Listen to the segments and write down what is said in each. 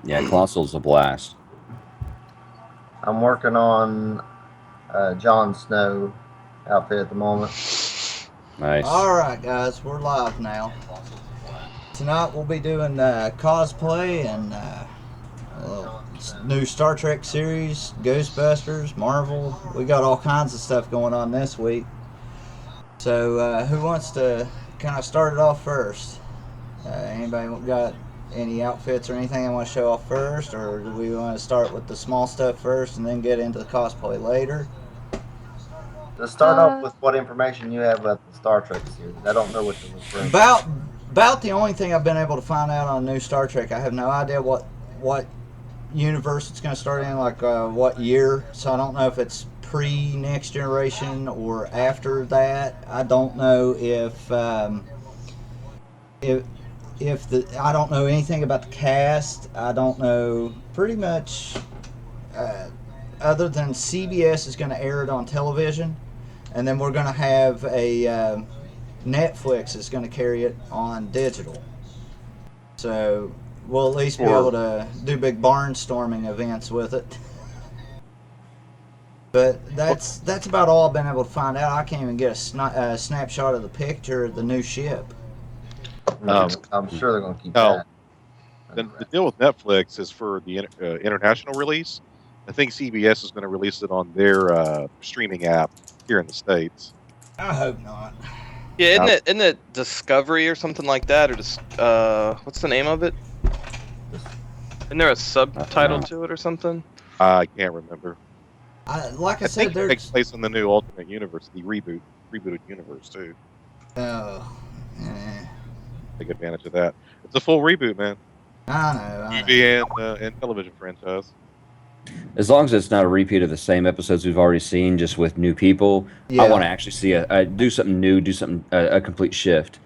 Yeah, Colossal's a blast. I'm working on Jon Snow outfit at the moment. Nice. Alright, guys, we're live now. Tonight we'll be doing cosplay and new Star Trek series, Ghostbusters, Marvel. We got all kinds of stuff going on this week. So, who wants to kind of start it off first? Anybody got any outfits or anything they want to show off first, or do we want to start with the small stuff first and then get into the cosplay later? Let's start off with what information you have about the Star Trek series. I don't know what you're referring to. About the only thing I've been able to find out on new Star Trek. I have no idea what universe it's going to start in, like what year. So I don't know if it's pre Next Generation or after that. I don't know if I don't know anything about the cast. I don't know pretty much other than CBS is going to air it on television, and then we're going to have a Netflix is going to carry it on digital. So we'll at least be able to do big barnstorming events with it. But that's about all I've been able to find out. I can't even get a snapshot of the picture of the new ship. I'm sure they're going to keep that. The deal with Netflix is for the international release. I think CBS is going to release it on their streaming app here in the States. I hope not. Yeah, isn't it Discovery or something like that, or just what's the name of it? Isn't there a subtitle to it or something? I can't remember. Like I said, think it takes place in the new Ultimate Universe, the rebooted universe too. Oh, Take advantage of that. It's a full reboot, man. I know. Movie and television franchise. As long as it's not a repeat of the same episodes we've already seen, just with new people, Yeah. I want to actually see do something new, do something a complete shift,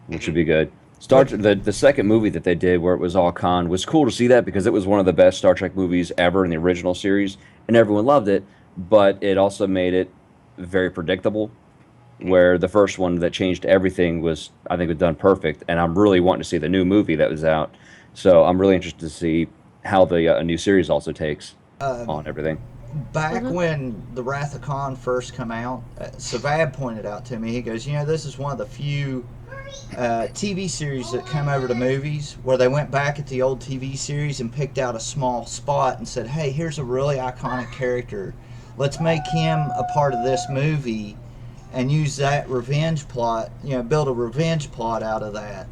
which would be good. The second movie that they did, where it was all Khan, was cool to see that because it was one of the best Star Trek movies ever in the original series, and everyone loved it. But it also made it very predictable. Where the first one that changed everything was, I think, was done perfect, and I'm really wanting to see the new movie that was out. So I'm really interested to see how the new series also takes on everything. Back when the Wrath of Khan first come out, Savad pointed out to me, he goes, this is one of the few TV series that come over to movies where they went back at the old TV series and picked out a small spot and said, hey, here's a really iconic character. Let's make him a part of this movie and use that revenge plot, build a revenge plot out of that.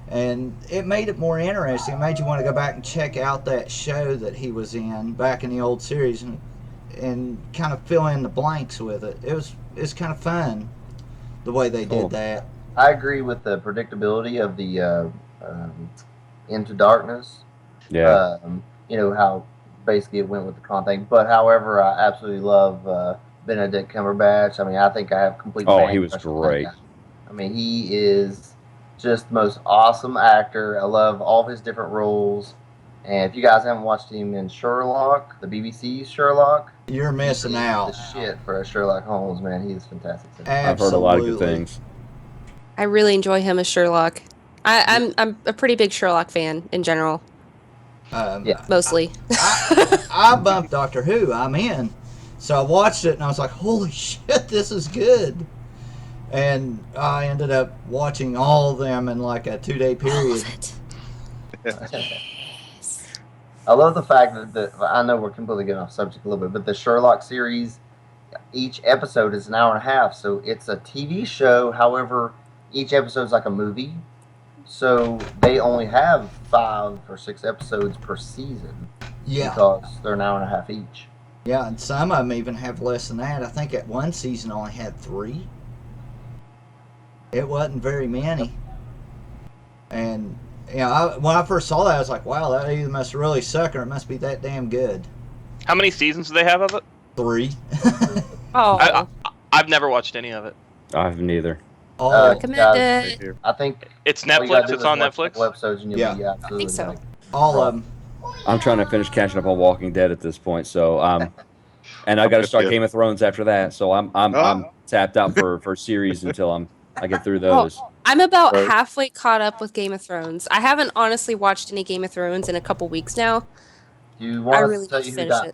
And it made it more interesting. It made you want to go back and check out that show that he was in back in the old series and kind of fill in the blanks with it. It's kind of fun the way they did that. I agree with the predictability of the Into Darkness. Yeah. How basically it went with the Khan thing. But however, I absolutely love Benedict Cumberbatch. I mean, I think I have complete. Oh, he was great. I mean, he is just the most awesome actor. I love all his different roles. And if you guys haven't watched him in Sherlock, the BBC Sherlock, you're missing out. The shit for a Sherlock Holmes, man. He's fantastic. I've heard a lot of good things. I really enjoy him as Sherlock. I'm a pretty big Sherlock fan in general. Mostly. I bumped Doctor Who. I'm in. So I watched it and I was like, holy shit, this is good. And I ended up watching all of them in like a 2-day period. I love the fact that I know we're completely getting off subject a little bit, but the Sherlock series, each episode is an hour and a half. So it's a TV show. However, each episode is like a movie. So they only have 5 or 6 episodes per season. Yeah. Because they're an hour and a half each. Yeah, and some of them even have less than that. I think at one season only had 3. It wasn't very many. And, when I first saw that, I was like, wow, that either must really suck or it must be that damn good. How many seasons do they have of it? 3. Oh. I've never watched any of it. I haven't either. Recommend it. I think it's Netflix. It's on Netflix. Episodes and you'll be absolutely I think so. All of them. I'm trying to finish catching up on Walking Dead at this point, so and I got to start Game of Thrones after that, so I'm tapped out for series until I get through those. I'm about Right. halfway caught up with Game of Thrones. I haven't honestly watched any Game of Thrones in a couple weeks now. Do you I want us really to tell need to you who finish died?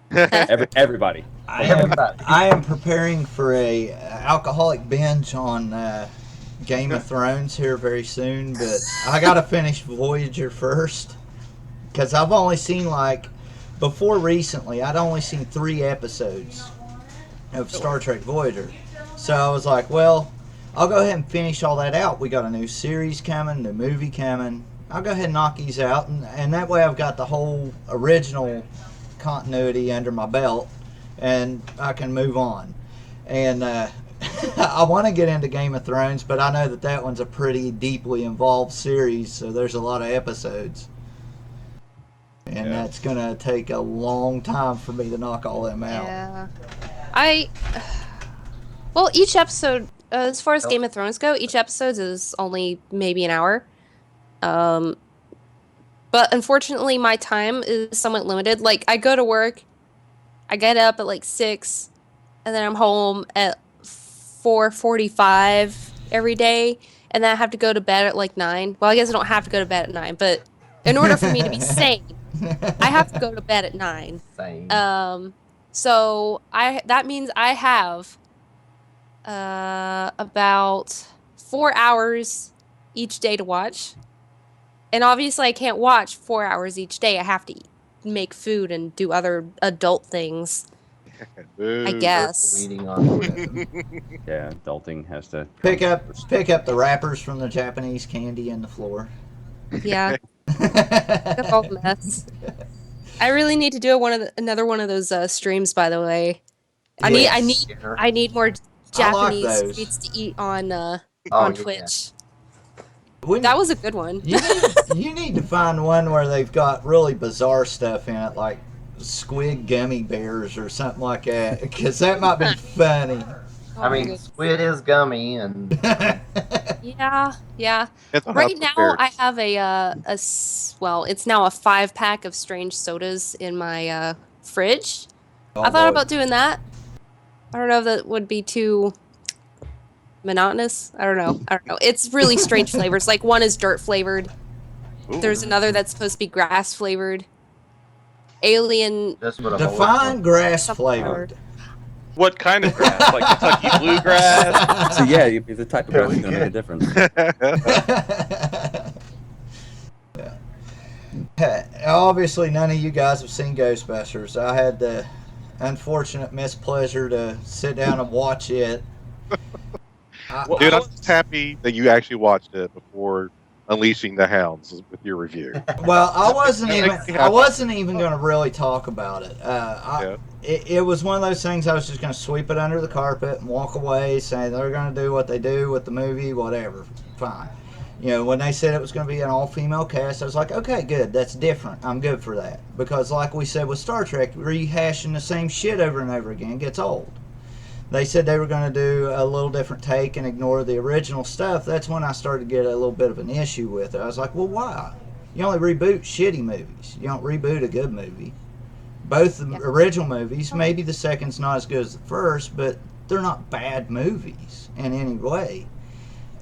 it. Everybody. Everybody. I am preparing for a alcoholic binge on Game of Thrones here very soon, but I gotta finish Voyager first because I've only seen before recently I'd only seen 3 episodes of Star Trek Voyager, so I was like, well, I'll go ahead and finish all that out. We got a new series coming, new movie coming. I'll go ahead and knock these out, and that way I've got the whole original continuity under my belt, and I can move on. And I want to get into Game of Thrones, but I know that one's a pretty deeply involved series, so there's a lot of episodes. And that's going to take a long time for me to knock all them out. Yeah. Well, each episode, as far as Game of Thrones go, each episode is only maybe an hour. But unfortunately, my time is somewhat limited. Like, I go to work, I get up at 6, and then I'm home at 4:45 every day, and then I have to go to bed at 9. Well, I guess I don't have to go to bed at 9, but in order for me to be sane, I have to go to bed at 9. Same. So that means I have about 4 hours each day to watch. And obviously I can't watch 4 hours each day. I have to make food and do other adult things, I guess. Eating on Yeah, adulting has to Pick up the wrappers from the Japanese candy in the floor. Yeah. That's all the mess. I really need to do another one of those streams, by the way. I need more Japanese those. treats to eat on yeah. Twitch. That was a good one. You need to find one where they've got really bizarre stuff in it, like squid gummy bears or something like that, because that might be funny. I mean, squid is gummy, and Yeah. It's a Right hot now, prepared. I have it's now a 5-pack of strange sodas in my fridge. I thought about doing that. I don't know if that would be too monotonous. I don't know. It's really strange flavors. Like, one is dirt flavored. Ooh. There's another that's supposed to be grass flavored. Alien. just what I'm Define grass Something flavored. What kind of grass? Like Kentucky bluegrass? So yeah, the type of grass is going to make a difference. Obviously, none of you guys have seen Ghostbusters. I had the unfortunate mispleasure to sit down and watch it. Dude, I'm just happy that you actually watched it before unleashing the hounds with your review. Well, I wasn't even going to really talk about it. It was one of those things I was just going to sweep it under the carpet and walk away, saying they're going to do what they do with the movie, whatever, fine. You know, when they said it was going to be an all-female cast, I was like, okay, good, that's different. I'm good for that. Because like we said with Star Trek, rehashing the same shit over and over again gets old. They said they were going to do a little different take and ignore the original stuff. That's when I started to get a little bit of an issue with it. I was like, well, why? You only reboot shitty movies. You don't reboot a good movie. Both the original movies, maybe the second's not as good as the first, but they're not bad movies in any way.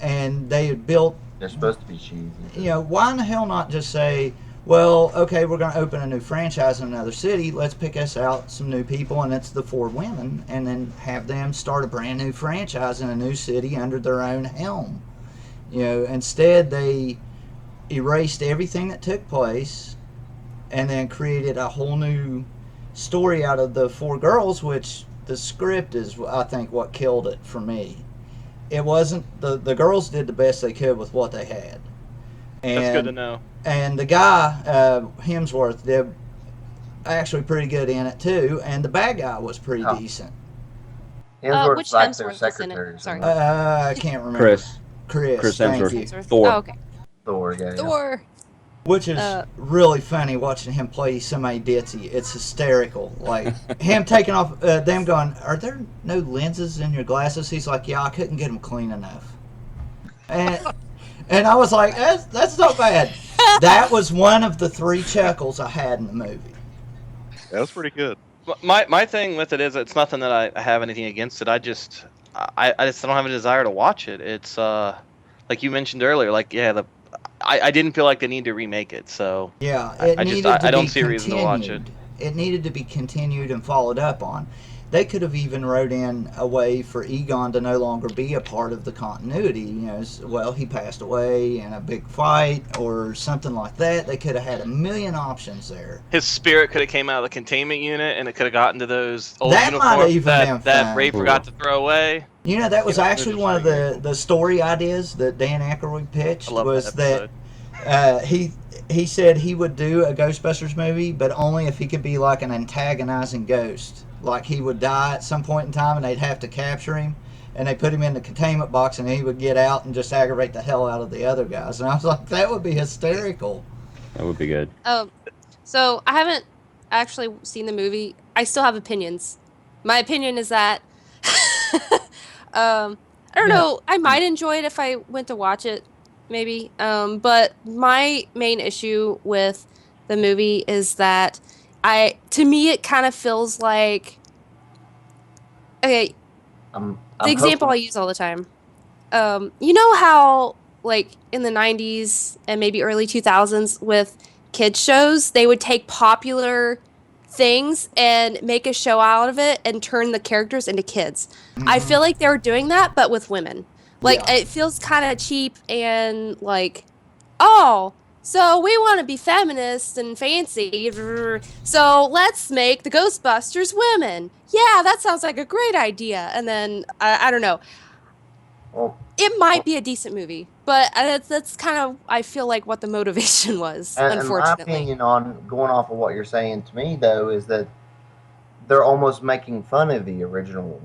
And they had built... They're supposed to be cheesy. You know, why in the hell not just say, well, okay, we're going to open a new franchise in another city. Let's pick us out some new people, and it's the 4 women, and then have them start a brand new franchise in a new city under their own helm. You know, instead they erased everything that took place and then created a whole new story out of the 4 girls, which the script is, I think, what killed it for me. It wasn't, the girls did the best they could with what they had. And, That's good to know. And the guy, Hemsworth, did actually pretty good in it too, and the bad guy was pretty decent. Hemsworth's Which like Hemsworth their was in it? secretary. Sorry. I can't remember. Chris, thank Hemsworth. you. Thor. Oh, okay. Thor, yeah. Thor. Which is really funny watching him play somebody ditzy. It's hysterical. Like him taking off, them going, "Are there no lenses in your glasses?" He's like, "Yeah, I couldn't get them clean enough." And I was like, "That's not bad." That was one of the 3 chuckles I had in the movie. That was pretty good. My thing with it is, it's nothing that I have anything against it. I just don't have a desire to watch it. It's like you mentioned earlier, like I didn't feel like they need to remake it. So Yeah, it needed to I don't be see a reason to watch it. continued. It needed to be continued and followed up on. They could have even wrote in a way for Egon to no longer be a part of the continuity. You know, well, he passed away in a big fight or something like that. They could have had a million options there. His spirit could have came out of the containment unit, and it could have gotten to those old That might have uniforms even been that fun. Ray forgot to throw away. You know, that was Yeah, actually they're one of just very the story ideas that Dan Aykroyd pitched. I love Was that that he said he would do a Ghostbusters movie, but only if he could be like an antagonizing ghost. Like he would die at some point in time, and they'd have to capture him, and they put him in the containment box, and he would get out and just aggravate the hell out of the other guys. And I was like, that would be hysterical. That would be good. So I haven't actually seen the movie. I still have opinions. My opinion is that I don't know. I might enjoy it if I went to watch it, maybe. But my main issue with the movie is that to me, it kind of feels like, okay, I'm the example I hoping- use all the time. You know how, like, in the 90s and maybe early 2000s with kids shows, they would take popular things and make a show out of it and turn the characters into kids. I feel like they were doing that, but with women. Like, Yeah. it feels kind of cheap and like, oh, so we want to be feminist and fancy, so let's make the Ghostbusters women. Yeah, that sounds like a great idea. And then, I don't know. Well, It might be a decent movie, but that's kind of, I feel like, what the motivation was, and my unfortunately. opinion on going off of what you're saying to me, though, is that they're almost making fun of the original.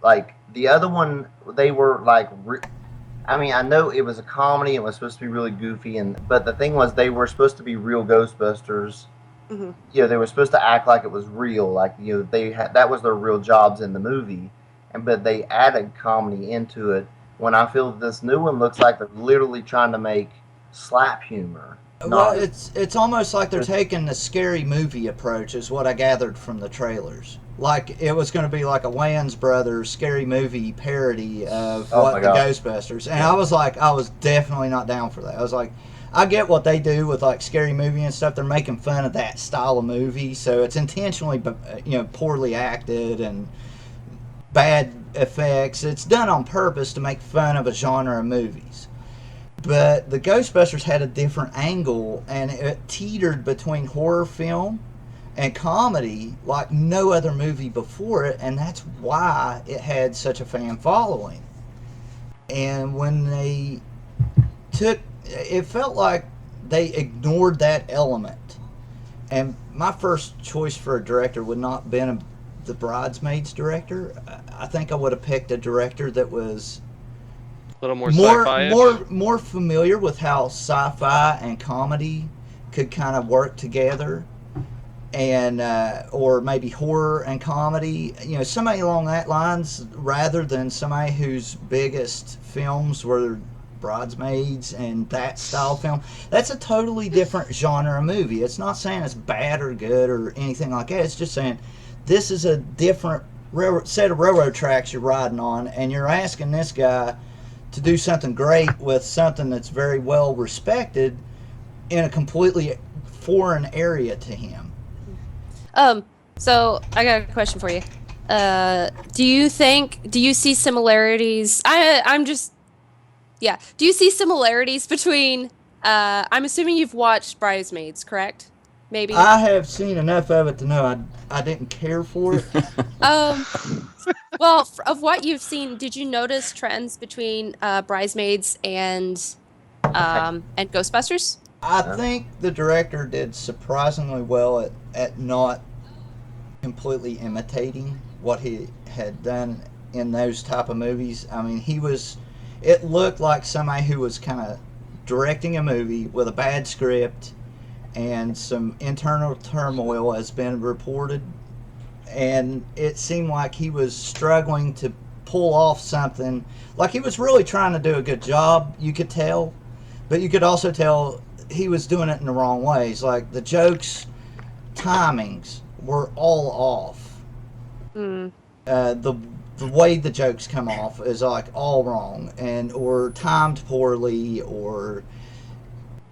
Like, the other one, they were like, I mean, I know it was a comedy, it was supposed to be really goofy, but the thing was, they were supposed to be real Ghostbusters. Mhm. You know, they were supposed to act like it was real, like, you know, they had, that was their real jobs in the movie, but they added comedy into it. When I feel this new one looks like they're literally trying to make slap humor. Well, it's almost like they're taking the scary movie approach, is what I gathered from the trailers. Like it was going to be like a Wayans Brothers scary movie parody of Oh what my the God. Ghostbusters, and I was definitely not down for that. I was like, I get what they do with like scary movie and stuff. They're making fun of that style of movie, so it's intentionally, poorly acted and bad effects. It's done on purpose to make fun of a genre of movies. But the Ghostbusters had a different angle, and it teetered between horror film and comedy like no other movie before it, and that's why it had such a fan following. And when they it felt like they ignored that element. And my first choice for a director would not have been the Bridesmaids director. I think I would have picked a director that was A little more sci-fi. more familiar with how sci-fi and comedy could kind of work together, and or maybe horror and comedy. You know, somebody along that lines, rather than somebody whose biggest films were Bridesmaids and that style film. That's a totally different genre of movie. It's not saying it's bad or good or anything like that. It's just saying this is a different set of railroad tracks you're riding on, and you're asking this guy to do something great with something that's very well respected in a completely foreign area to him. So I got a question for you. Do you see similarities? Do you see similarities between? I'm assuming you've watched Bridesmaids, correct? Maybe. I have seen enough of it to know I didn't care for it. Well, of what you've seen, did you notice trends between Bridesmaids and Ghostbusters? I think the director did surprisingly well at not completely imitating what he had done in those type of movies. I mean, it looked like somebody who was kind of directing a movie with a bad script and some internal turmoil has been reported, and it seemed like he was struggling to pull off something. Like he was really trying to do a good job, you could tell, but you could also tell he was doing it in the wrong ways. Like the jokes timings were all off. Mm. The the way the jokes come off is like all wrong, and or timed poorly, or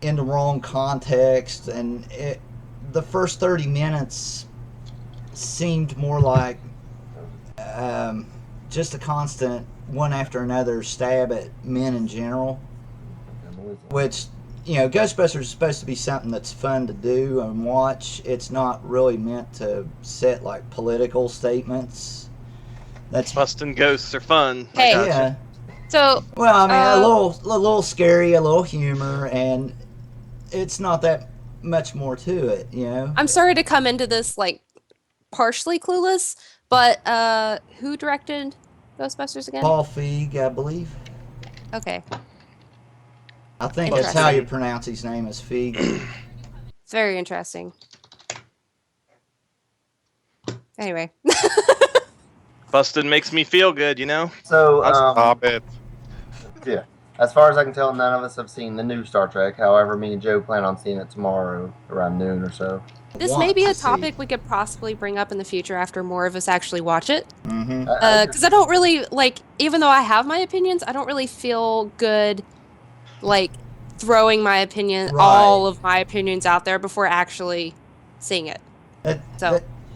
in the wrong context, and the first 30 minutes seemed more like just a constant one after another stab at men in general, which, you know, Ghostbusters is supposed to be something that's fun to do and watch. It's not really meant to set like political statements. That's Busting ghosts are fun. Hey. I gotcha. yeah. So, Well, I mean, a little scary, a little humor, and it's not that much more to it, you know. I'm sorry to come into this like partially clueless, but who directed Ghostbusters again? Paul Feig, I believe. Okay, I think that's how you pronounce his name, is Feig. very interesting. Anyway, Busted makes me feel good, you know? So, Stop it. yeah. As far as I can tell, none of us have seen the new Star Trek. However, me and Joe plan on seeing it tomorrow around noon or so. this may be a topic we could possibly bring up in the future after more of us actually watch it. Mm-hmm. Because I don't really, like, even though I have my opinions, I don't really feel good, like, throwing my opinion, Right. all of my opinions out there before actually seeing it.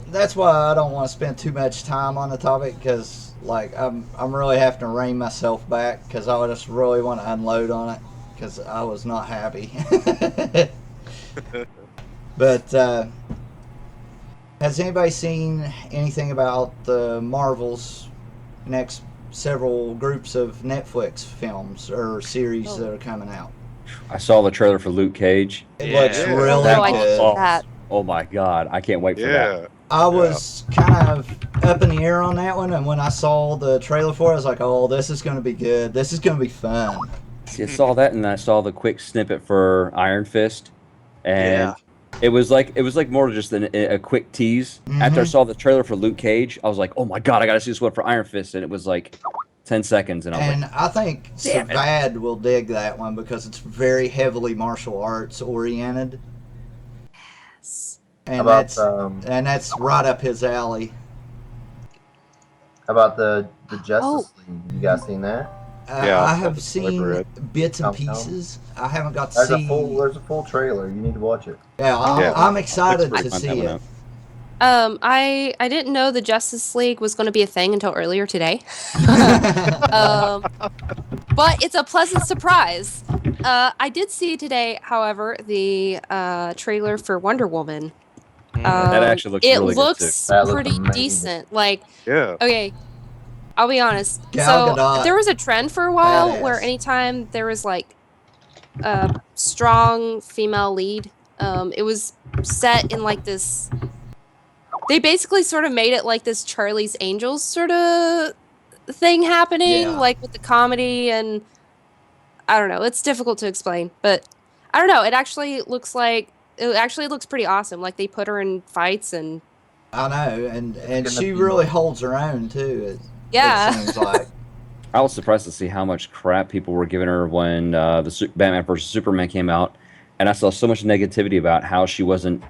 That's why I don't want to spend too much time on the topic, because like I'm really having to rein myself back, because I just really want to unload on it, because I was not happy. But has anybody seen anything about the Marvel's next several groups of Netflix films or series that are coming out? I saw the trailer for Luke Cage. It Yeah. looks Yeah. really No, I good. didn't see that. Oh my god, I can't wait for that. Yeah. I was kind of up in the air on that one, and when I saw the trailer for it, I was like, "Oh, this is going to be good. This is going to be fun." See, I saw that, and I saw the quick snippet for Iron Fist, and it was like more just a quick tease. After I saw the trailer for Luke Cage, I was like, "Oh my god, I got to see this one for Iron Fist," and it was like 10 seconds, and I was And like, I think Damn it. Savad will dig that one because it's very heavily martial arts oriented, Yes. and How about that's right up his alley. how about the Justice Oh. League? You guys seen that? Yeah, I I've have got the seen trailer. bits and Countdown. pieces. I haven't got to There's see. there's a full trailer. You need to watch it. Yeah, Yeah. I'm excited Looks to pretty fun, see that it. one I didn't know the Justice League was going to be a thing until earlier today. But it's a pleasant surprise. I did see today, however, the trailer for Wonder Woman. that actually looks it really looks That looks pretty amazing. decent. Like, Yeah. okay, I'll be honest. Gal So Gadot. there was a trend for a while Badass. where anytime there was like a strong female lead, it was set in like this. They basically sort of made it like this Charlie's Angels sort of thing happening, Yeah. like with the comedy, and I don't know. It's difficult to explain, but I don't know. It actually looks pretty awesome. Like they put her in fights, and I know, and gonna she be really more. holds her own too. yeah. It seems like. I was surprised to see how much crap people were giving her when Batman vs Superman came out, and I saw so much negativity about how she wasn't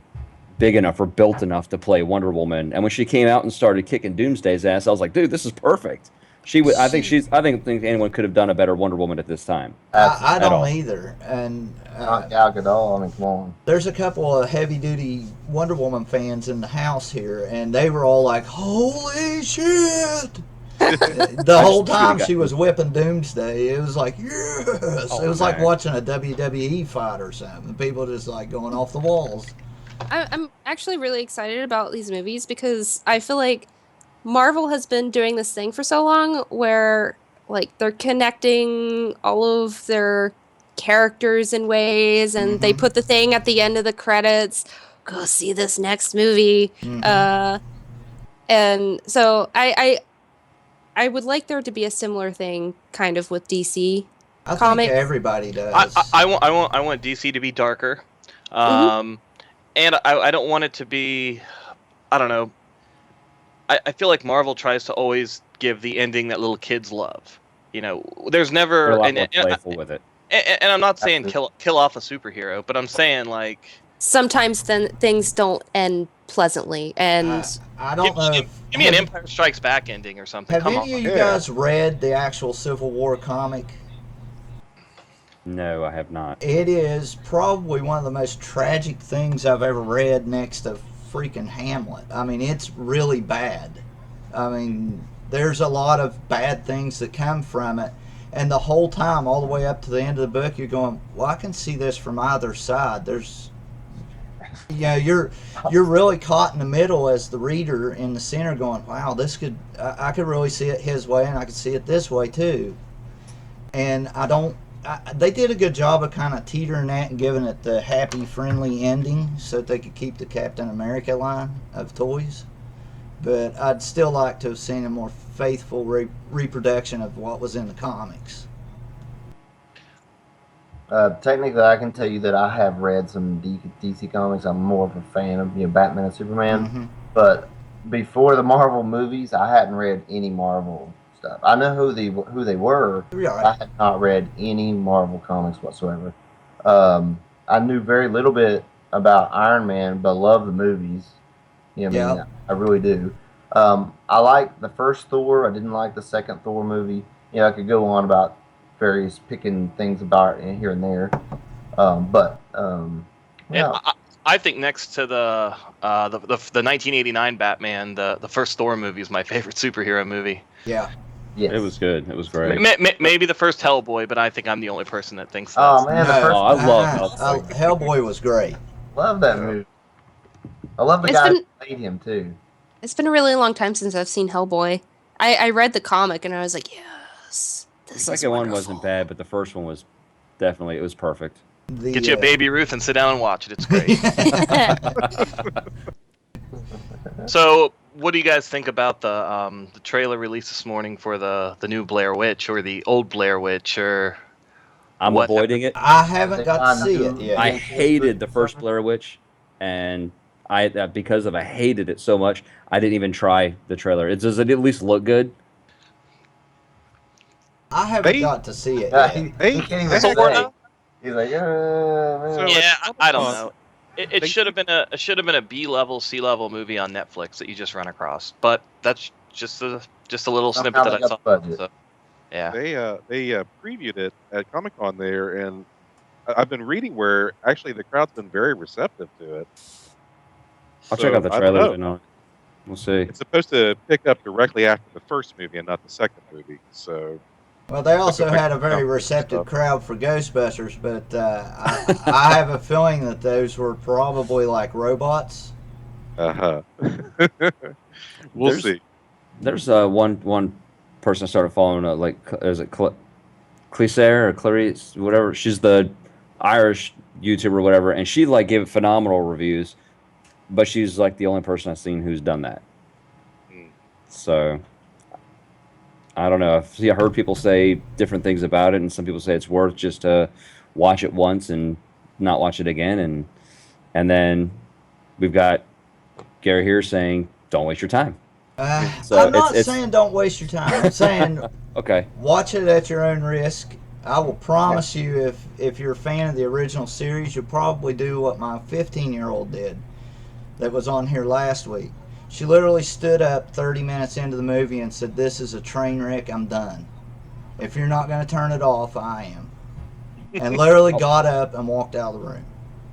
big enough or built enough to play Wonder Woman. And when she came out and started kicking Doomsday's ass, I was like, dude, this is perfect. I think anyone could have done a better Wonder Woman at this time. I At all. don't either, and Not Gal Gadot. I mean, come on. there's a couple of heavy-duty Wonder Woman fans in the house here, and they were all like, "Holy shit!" The whole time she was whipping Doomsday, it was like, yes! Oh, It was like man. watching a WWE fight or something. People just like going off the walls. I'm actually really excited about these movies because I feel like Marvel has been doing this thing for so long where like they're connecting all of their characters in ways, and they Mhm. put the thing at the end of the credits, go see this next movie. Mhm. And so I would like there to be a similar thing kind of with DC. I comics. think everybody does. I want DC to be darker, and I don't want it to be, I don't know. I feel like Marvel tries to always give the ending that little kids love. You know, there's They're never a lot and, more and, playful with it. and I'm not saying Absolutely. kill off a superhero, but I'm saying like Sometimes then things don't end pleasantly. And I don't know. Give me an Empire Strikes Back ending or something. Have Come any on. of you guys read the actual Civil War comic? No, I have not. It is probably one of the most tragic things I've ever read next to freaking Hamlet. I mean, it's really bad. I mean, there's a lot of bad things that come from it. And the whole time, all the way up to the end of the book, you're going, well, I can see this from either side. There's, you're really caught in the middle as the reader in the center going, wow, this could, I could really see it his way and I could see it this way too. And they did a good job of kind of teetering that and giving it the happy, friendly ending so that they could keep the Captain America line of toys. But I'd still like to have seen a more faithful reproduction of what was in the comics. Technically, I can tell you that I have read some DC comics. I'm more of a fan of Batman and Superman. Mm-hmm. But before the Marvel movies, I hadn't read any Marvel stuff. I know who they were. Right. I had not read any Marvel comics whatsoever. I knew very little bit about Iron Man, but love the movies. I really do. I liked the first Thor. I didn't like the second Thor movie. I could go on about various picking things about it here and there. I think next to the 1989 Batman, the first Thor movie is my favorite superhero movie. Yeah. Yes. It was good. It was great. Maybe the first Hellboy, but I think I'm the only person that thinks that. Oh man, I love Hellboy. Hellboy was great. Love that movie. I love the guy who played him too. It's been a really long time since I've seen Hellboy. I read the comic and I was like, yes, The this is second one wonderful. wasn't bad, but the first one was definitely, it was perfect. Get you a Baby Ruth and sit down and watch it. It's great. So, what do you guys think about the trailer released this morning for the new Blair Witch or the old Blair Witch or? I'm What? avoiding it. I haven't got to see it yet. I hated the first Blair Witch, and because I hated it so much, I didn't even try the trailer. Does it at least look good? I haven't got to see it Yeah, yet. he can't even So say. He's like, man. So- Yeah, I don't on. know. It should have been a B-level, C-level movie on Netflix that you just run across. But that's just a little snippet Somehow that they I got saw. the budget. So, yeah. They previewed it at Comic-Con there, and I've been reading where actually the crowd's been very receptive to it. I'll check out the I don't trailer. know. We'll see. It's supposed to pick up directly after the first movie and not the second movie. So Well, they also Looks like had a very stuff. receptive crowd for Ghostbusters, but I have a feeling that those were probably like robots. we'll There's- see. There's one person I started following, is it Clisare or Clarice, whatever. She's the Irish YouTuber or whatever, and she gave it phenomenal reviews, but she's the only person I've seen who's done that. Hmm. So I don't know. I heard people say different things about it, and some people say it's worth just to watch it once and not watch it again, and then we've got Gary here saying, "Don't waste your time." So I'm not it's- saying don't waste your time. I'm saying Okay. watch it at your own risk. I will promise you, if you're a fan of the original series, you'll probably do what my 15-year-old did that was on here last week. She literally stood up 30 minutes into the movie and said, "This is a train wreck, I'm done. If you're not going to turn it off, I am." And literally got up and walked out of the room.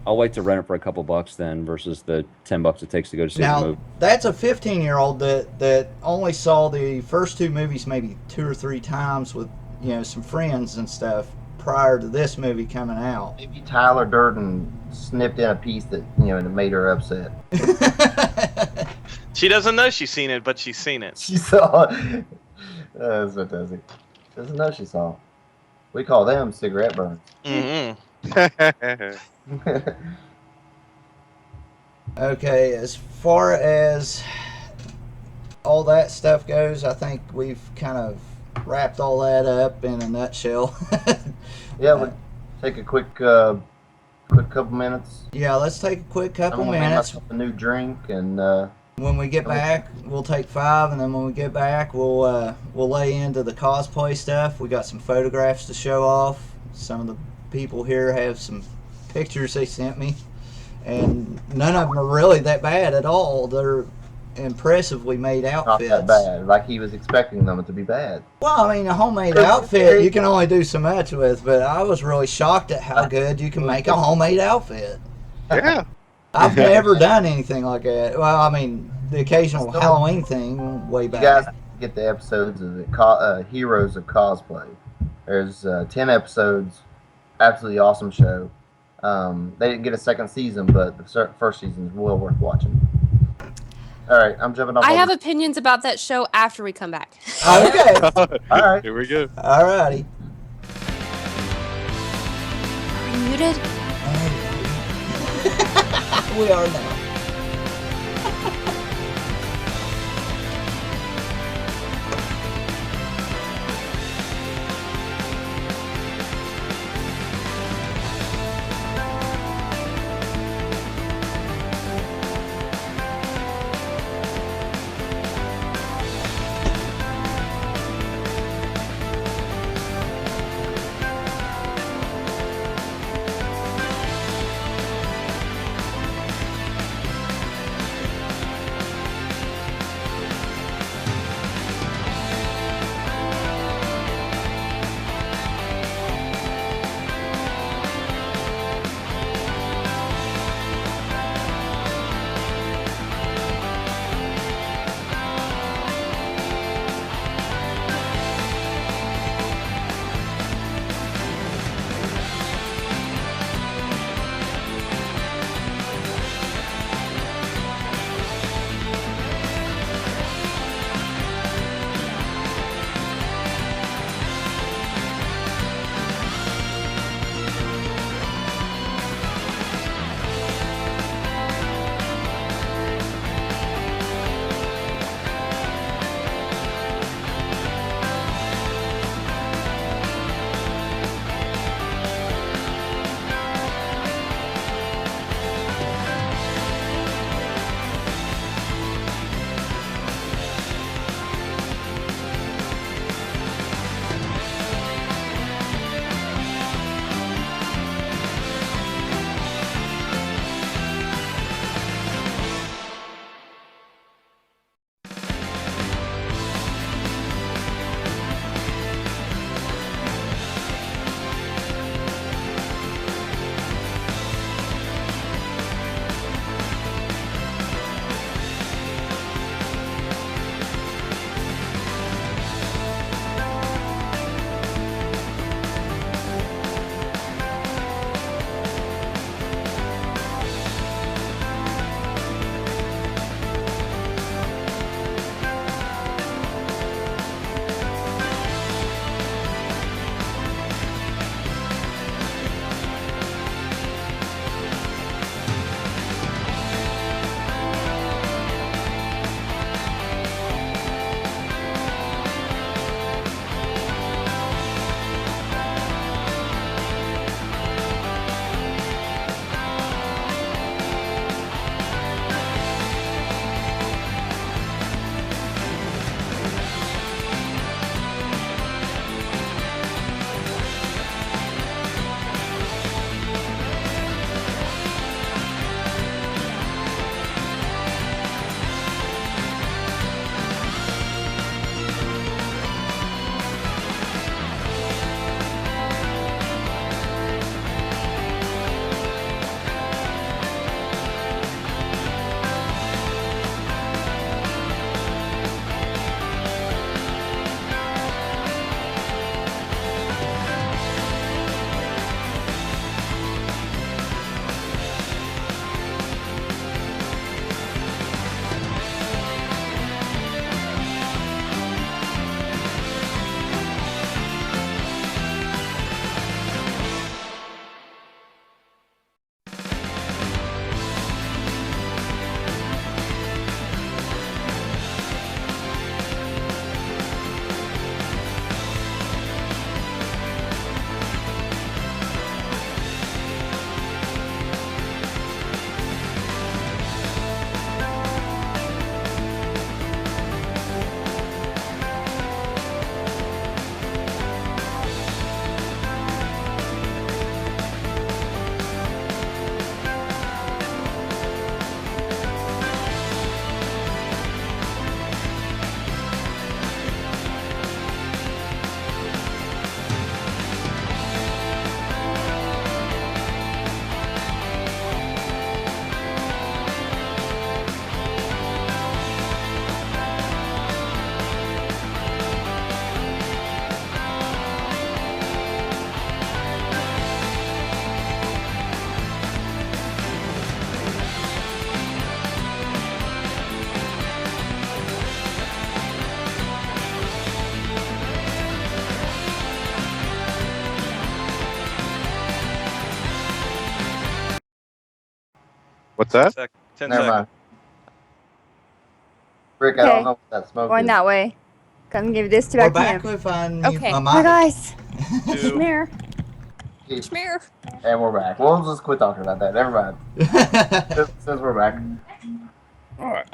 I'll wait to rent it for a couple bucks then versus the $10 it takes to go to see the Now, movie. that's a 15-year-old that only saw the first two movies maybe 2 or 3 times with some friends and stuff prior to this movie coming out. Maybe Tyler Durden snipped in a piece that that made her upset. She doesn't know she's seen it, but she's seen it. She saw it. That's fantastic. Doesn't know she saw it. We call them cigarette burns. Mm-hmm. Okay, as far as all that stuff goes, I think we've kind of wrapped all that up in a nutshell. Yeah, we'll take a quick couple minutes. Yeah, let's take a quick I'm couple gonna make minutes. myself a new drink, and When we get back, we'll take 5, and then when we get back, we'll lay into the cosplay stuff. We got some photographs to show off. Some of the people here have some pictures they sent me. and none of them are really that bad at all. They're impressively made Not outfits. that bad. Like he was expecting them to be bad. Well, I mean, a homemade outfit you can only do so much with, but I was really shocked at how good you can make a homemade outfit. Yeah. I've never done anything like that. Well, I mean, the occasional Halloween thing way You back. guys get the episodes of the Heroes of Cosplay. There's 10 episodes. Absolutely awesome show. They didn't get a second season, but the first season is well worth watching. All right, I'm jumping off. I have opinions about that show after we come back. Okay. All right. Here we go. Alrighty. Are we muted? We are now. What's that? 10 Never seconds. mind. Rick, I Okay. don't know what that smoke Going is. that way. Come give this to We're back back to him. with on Okay. Hi my guys. Two. Come here. Schmear. And we're back. We'll just quit talking about that. Never mind. mic. Since we're back. All right.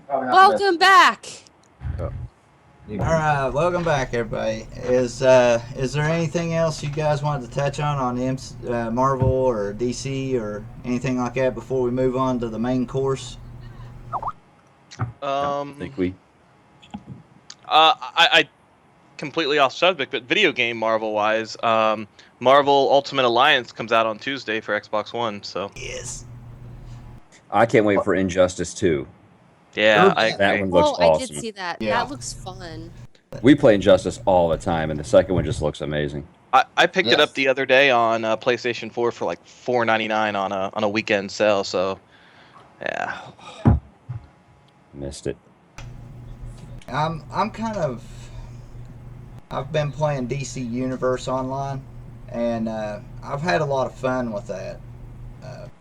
Probably not Welcome back. the best. All right, welcome back, everybody. Is there anything else you guys wanted to touch on Marvel or DC or anything like that before we move on to the main course? I think we. I completely off subject, but video game Marvel wise, Marvel Ultimate Alliance comes out on Tuesday for Xbox One. So Yes. I can't wait for Injustice 2. yeah, I That agree. one looks I awesome. did see that. Yeah. That looks fun. We play Injustice all the time, and the second one just looks amazing. I picked it Yes. up the other day on PlayStation 4 for like $4.99 on a weekend sale. So yeah, Missed it. I'm kind of. I've been playing DC Universe online, and I've had a lot of fun with that.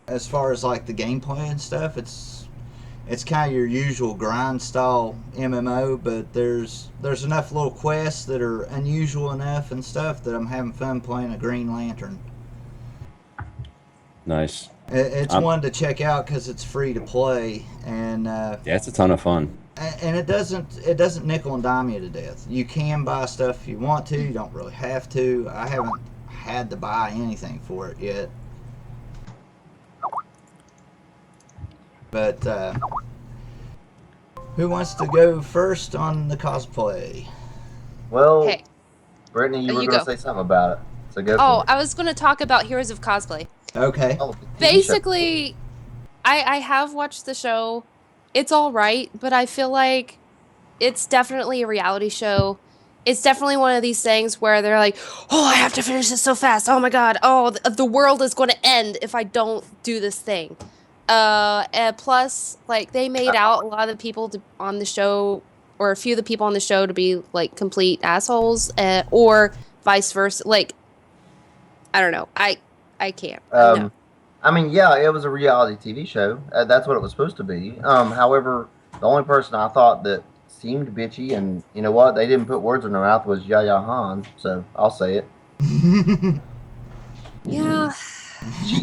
As far as like the gameplay and stuff, it's kind of your usual grind style MMO, but there's enough little quests that are unusual enough and stuff that I'm having fun playing a Green Lantern. Nice. It's one to check out because it's free to play, and Yeah, it's a ton of fun. and it doesn't nickel and dime you to death. You can buy stuff if you want to. You don't really have to. I haven't had to buy anything for it yet. But who wants to go first on the cosplay? Well, Okay. Brittany, you There were you going to go. say something about it. So go Oh, for it. I was going to talk about Heroes of Cosplay. Okay. Oh, the TV show. Basically, I have watched the show. It's all right, but I feel like it's definitely a reality show. It's definitely one of these things where they're like, oh, I have to finish this so fast. Oh my god. Oh, the world is going to end if I don't do this thing. And plus, like, they made out a lot of the people on the show, or a few of the people on the show, to be like complete assholes, or vice versa. Like, I don't know. I can't. No. I mean, yeah, it was a reality TV show. That's what it was supposed to be. However, the only person I thought that seemed bitchy, and you know what, they didn't put words in her mouth, was Yaya Han. So I'll say it. Yeah.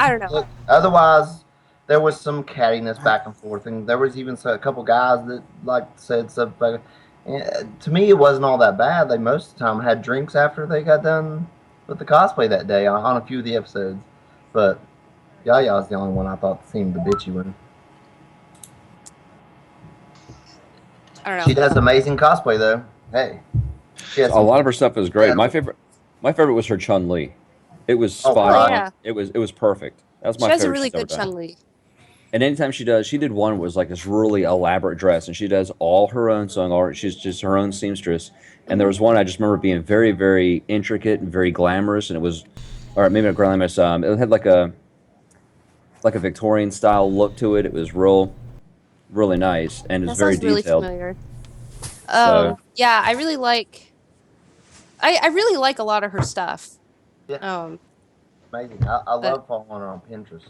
I don't know. Look, otherwise, there was some cattiness back and forth, and there was even a couple guys that like said stuff. To me, it wasn't all that bad. They most of the time had drinks after they got done with the cosplay that day on a few of the episodes, but Yaya's the only one I thought seemed the bitchy one. I don't know. She does amazing cosplay though. Hey, she has A lot of her stuff is great. Yeah. My favorite was her Chun-Li. It was Oh, spot oh, on. yeah. It was perfect. That was She my has a favorite really she's ever good done. Chun-Li. And anytime she did one was like this really elaborate dress, and she does all her own sewing. All she's just her own seamstress. And there was one I just remember being very, very intricate and very glamorous, and it was, or maybe not glamorous. It had like a Victorian style look to it. It was really nice, and it was That very sounds really detailed. familiar. So- Yeah, I really like. I really like a lot of her stuff. Yeah. Amazing. I love following her on Pinterest.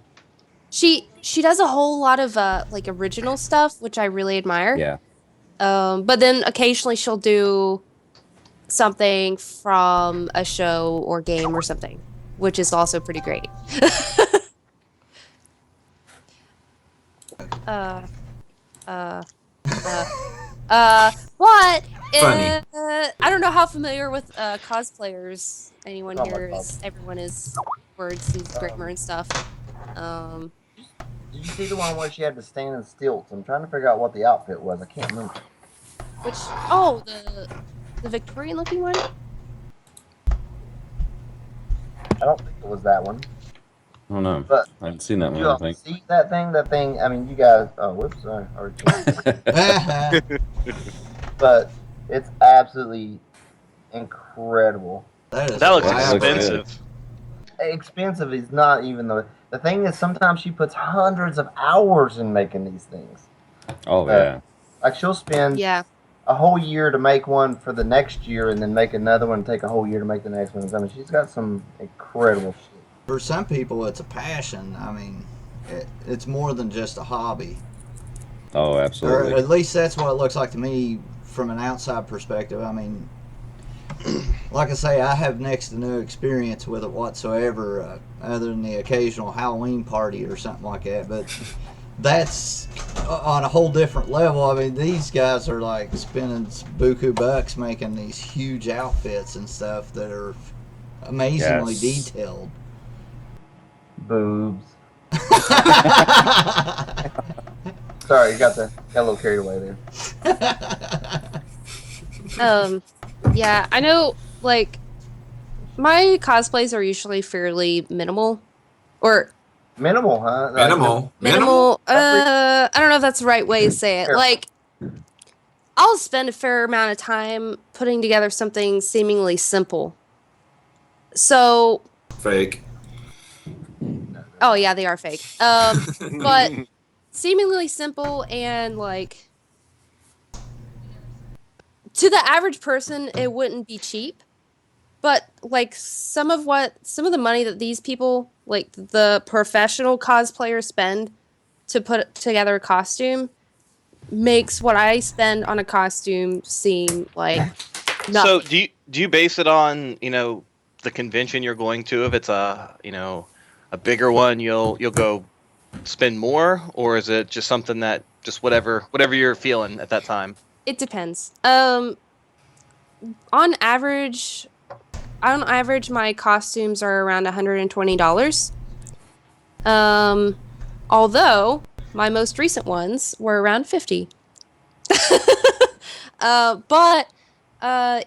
She does a whole lot of like original stuff, which I really admire. Yeah. But then occasionally she'll do something from a show or game or something, which is also pretty great. What? Funny. I don't know how familiar with cosplayers anyone Oh my here God. is. Everyone is words and grammar and stuff. Did you see the one where she had to stand in stilts? I'm trying to figure out what the outfit was. I can't remember. Which oh the Victorian looking one. I don't think it was that one. I don't know. But I haven't seen that one. you I all don't think. see that thing? That thing. I mean, you guys. Oh, whoops. Sorry. But it's absolutely incredible. That looks Wow. expensive. Expensive is not even the thing is sometimes she puts hundreds of hours in making these things. Oh yeah. Like she'll spend Yeah. a whole year to make one for the next year and then make another one and take a whole year to make the next one. I mean, she's got some incredible shit. For some people, it's a passion. I mean, It's more than just a hobby. Oh, Or absolutely. at least that's what it looks like to me from an outside perspective. I mean, like I say, I have next to no experience with it whatsoever, other than the occasional Halloween party or something like that. But that's on a whole different level. I mean, these guys are like spending buku bucks making these huge outfits and stuff that are amazingly Yes. detailed. Boobs. Sorry, got a little carried away there. Yeah, I know, like, my cosplays are usually fairly minimal. Or Minimal, huh? Like, Minimal. minimal, I don't know if that's the right way to say it. Fair. Like, I'll spend a fair amount of time putting together something seemingly simple. So, Fake. oh yeah, they are fake. But seemingly simple and like to the average person, it wouldn't be cheap. But like some of the money that these people, like the professional cosplayers, spend to put together a costume makes what I spend on a costume seem like nothing. So do you base it on the convention you're going to? If it's a bigger one, you'll go spend more, or is it just something that just whatever you're feeling at that time? It depends. On average, my costumes are around $120. Although my most recent ones were around $50. But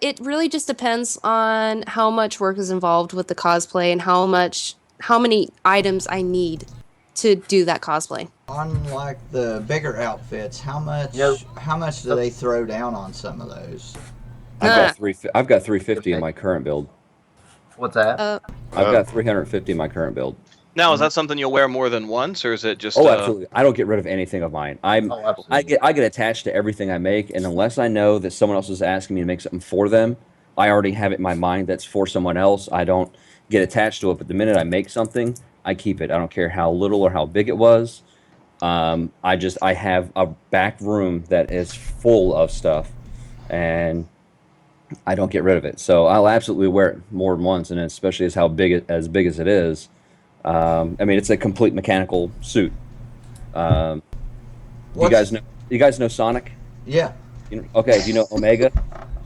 it really just depends on how much work is involved with the cosplay and how many items I need to do that cosplay. On like the bigger outfits, how much do they throw down on some of those? I've got 350 in my current build. What's that? I've got 350 in my current build. Now, is that something you'll wear more than once, or is it just? Oh, absolutely. I don't get rid of anything of mine. I Absolutely. get attached to everything I make, and unless I know that someone else is asking me to make something for them, I already have it in my mind that's for someone else. I don't get attached to it. But the minute I make something, I keep it. I don't care how little or how big it was. I have a back room that is full of stuff, and I don't get rid of it. So I'll absolutely wear it more than once, and especially as big as it is. I mean, it's a complete mechanical suit. You guys know Sonic? Yeah. Okay, do you know Omega?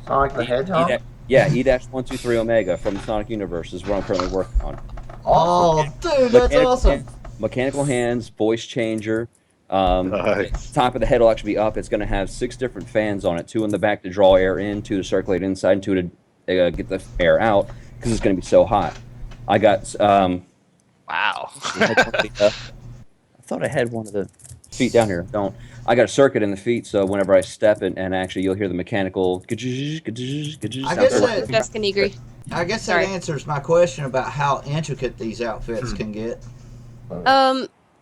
Sonic the Hedgehog? E-123 Omega from the Sonic universe is what I'm currently working on. Oh, dude, that's awesome. Mechanical hands, voice changer. Nice. Top of the head will actually be up. It's going to have 6 different fans on it. 2 in the back to draw air in, 2 to circulate inside, and 2 to get the air out because it's going to be so hot. I got Wow. I thought I had one of the feet down here. Don't. I got a circuit in the feet, so whenever I step it, and actually you'll hear the mechanical. I guess Jessica Negri. I guess Sorry. that answers my question about how intricate these outfits can get.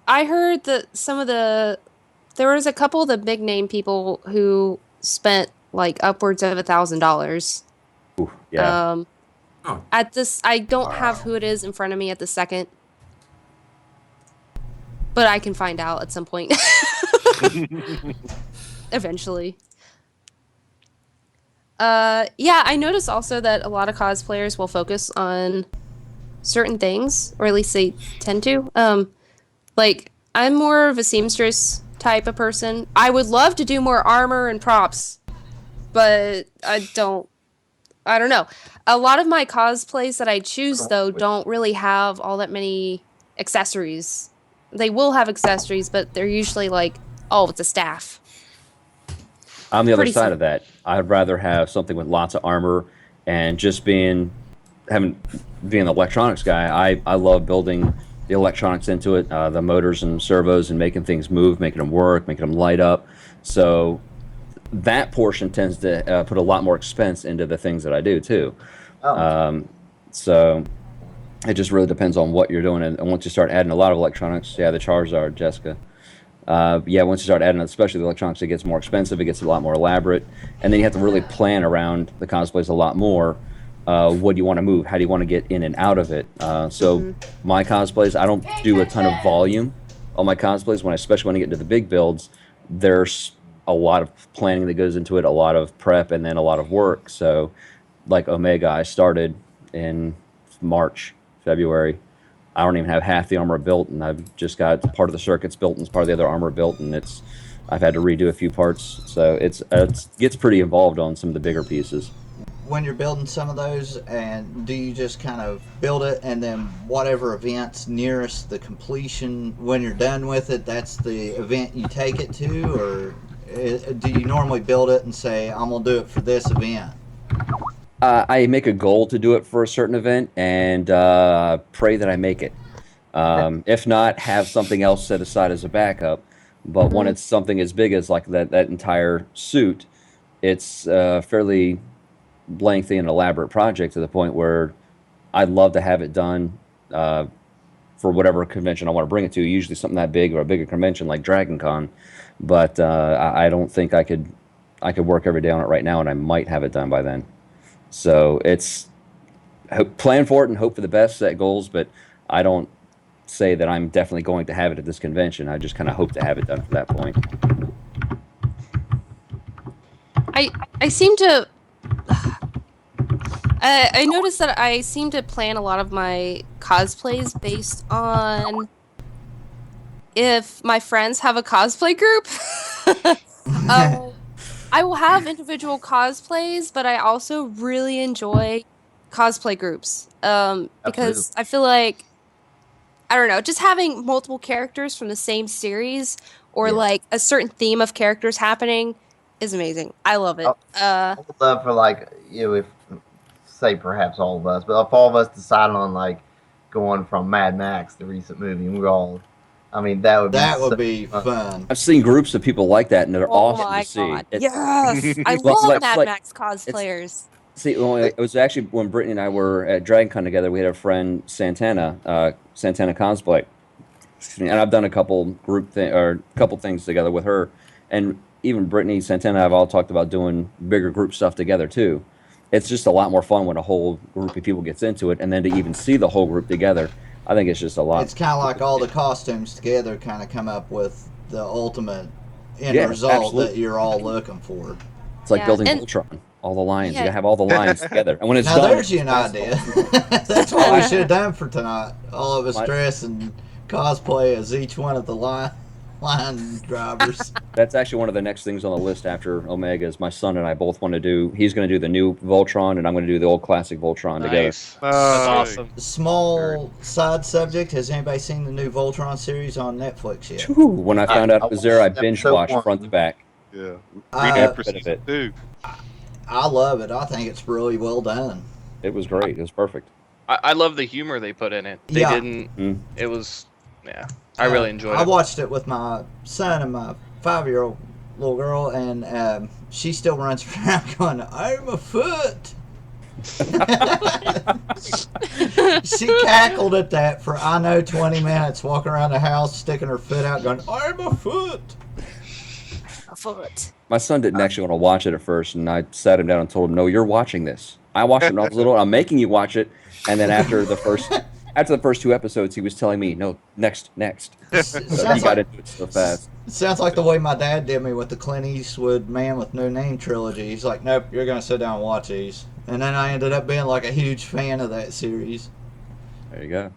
I heard that there was a couple of the big name people who spent like upwards of $1,000. Ooh, yeah. Oh. At this, I don't have who it is in front of me at the second, but I can find out at some point. Eventually. Yeah, I noticed also that a lot of cosplayers will focus on certain things, or at least they tend to. Like, I'm more of a seamstress type of person. I would love to do more armor and props, but I don't know. A lot of my cosplays that I choose, though, don't really have all that many accessories. They will have accessories, but they're usually like, oh, it's a staff. I'm the other Pretty side of that. I'd rather have something with lots of armor and just being the electronics guy. I love building the electronics into it, the motors and servos, and making things move, making them work, making them light up. So that portion tends to put a lot more expense into the things that I do too. So it just really depends on what you're doing. And once you start adding a lot of electronics, the Charizard, Jessica. Once you start adding, especially the electronics, it gets more expensive. It gets a lot more elaborate, and then you have to really plan around the cosplays a lot more. What do you want to move? How do you want to get in and out of it? My cosplays, I don't do a ton of volume all my cosplays, especially when I get into the big builds, there's a lot of planning that goes into it, a lot of prep, and then a lot of work. So, like Omega, I started in March, February. I don't even have half the armor built, and I've just got part of the circuits built and part of the other armor built, and I've had to redo a few parts. So it gets pretty involved on some of the bigger pieces. When you're building some of those, and do you just kind of build it and then whatever event's nearest the completion, when you're done with it, that's the event you take it to, or do you normally build it and say, I'm going to do it for this event? I make a goal to do it for a certain event and pray that I make it. If not, have something else set aside as a backup. But when it's something as big as like that entire suit, it's fairly lengthy and elaborate project to the point where I'd love to have it done for whatever convention I want to bring it to. Usually something that big or a bigger convention like Dragon Con, but I don't think I could work every day on it right now, and I might have it done by then. So it's plan for it and hope for the best, set goals, but I don't say that I'm definitely going to have it at this convention. I just kind of hope to have it done for that point. I seem to. I noticed that I seem to plan a lot of my cosplays based on if my friends have a cosplay group. I will have individual cosplays, but I also really enjoy cosplay groups because I feel like, I don't know, just having multiple characters from the same series or like a certain theme of characters happening is amazing. I love it. I would love for like, if say perhaps all of us, but if all of us decided on like going from Mad Max, the recent movie, and we're all, I mean, that would be fun. I've seen groups of people like that, and they're awesome my to see. God. Yes, I love Mad Max cosplayers. See, it was actually when Brittany and I were at Dragon Con together. We had our friend Santana Cosplay, and I've done a couple things together with her, and even Brittany, Santana, I've all talked about doing bigger group stuff together too. It's just a lot more fun when a whole group of people gets into it, and then to even see the whole group together, I think it's just a lot. It's kind of like all the costumes together kind of come up with the ultimate end result absolutely. that you're all looking for. It's like building Voltron. All the lines. You gotta have all the lines together. And when it's now done, there's an idea. That's what we should have done for tonight. All of us dress and cosplay as each one of the line drivers. That's actually one of the next things on the list after Omega is my son and I both want to do. He's going to do the new Voltron, and I'm going to do the old classic Voltron together. That's awesome. Small side subject. Has anybody seen the new Voltron series on Netflix yet? When I found out it was there, I binge watched front to back. Yeah. Every bit of it. Too. I love it. I think it's really well done. It was great. It was perfect. I love the humor they put in it. They didn't. It was. Yeah. I really enjoyed it. I watched it with my son and my 5-year-old little girl, and she still runs around going, "I'm a foot." She cackled at that for 20 minutes, walking around the house, sticking her foot out, going, "I'm a foot." A foot. My son didn't actually want to watch it at first, and I sat him down and told him, "No, you're watching this. I watched it when I was little. I'm making you watch it." And then after the first 2 episodes, he was telling me, "No, next." So he got into it so fast. It sounds like the way my dad did me with the Clint Eastwood Man with No Name trilogy. He's like, "Nope, you're going to sit down and watch these." And then I ended up being like a huge fan of that series. There you go.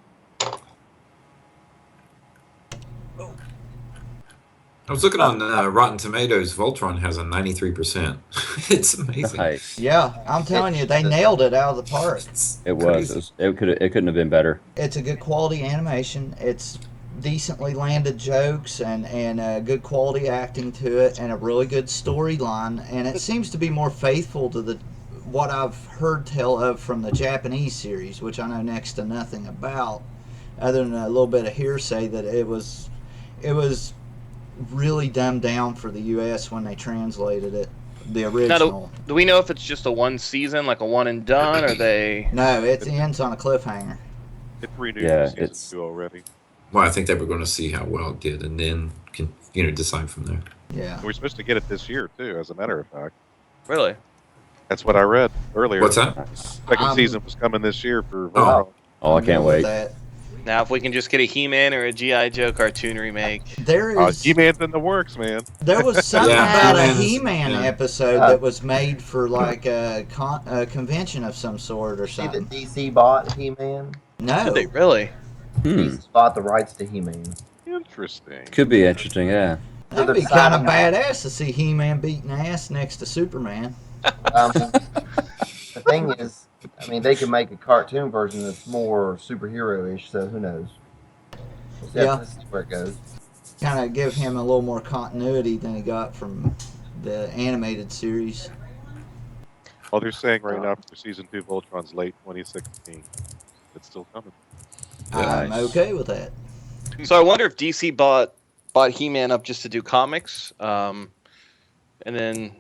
I was looking on Rotten Tomatoes. Voltron has a 93%. It's amazing. Nice. Yeah, I'm telling you, they nailed it out of the park. It was. It couldn't have been better. It's a good quality animation. It's decently landed jokes and good quality acting to it, and a really good storyline. And it seems to be more faithful to what I've heard tell of from the Japanese series, which I know next to nothing about, other than a little bit of hearsay that it was really dumbed down for the U.S. when they translated it, the original. Now, do we know if it's just a one season, like a one and done, or they? No, it ends on a cliffhanger. It's renewed for season 2 already. Well, I think they were going to see how well it did, and then decide from there. Yeah. We're supposed to get it this year too, as a matter of fact. Really? That's what I read earlier. What's that? Nice. Second season was coming this year for Oh. Oh, I can't wait. That. Now, if we can just get a He-Man or a G.I. Joe cartoon remake. There is. He-Man's in the works, man. There was something Yeah, about a He-Man's- He-Man yeah. episode that was made for like a convention of some sort or See that something. DC bought He-Man? No. Did they really? DC bought the rights to He-Man. Interesting. Could be interesting, yeah. That'd be kind of badass to see He-Man beating ass next to Superman. The thing is, I mean, they could make a cartoon version that's more superhero-ish, so who knows? We'll see Yeah. how this is where it goes. Kind of give him a little more continuity than he got from the animated series. Well, they're saying right now for season 2 of Voltron's late 2016. It's still coming. I'm Nice. okay with that. So I wonder if DC bought He-Man up just to do comics, and then,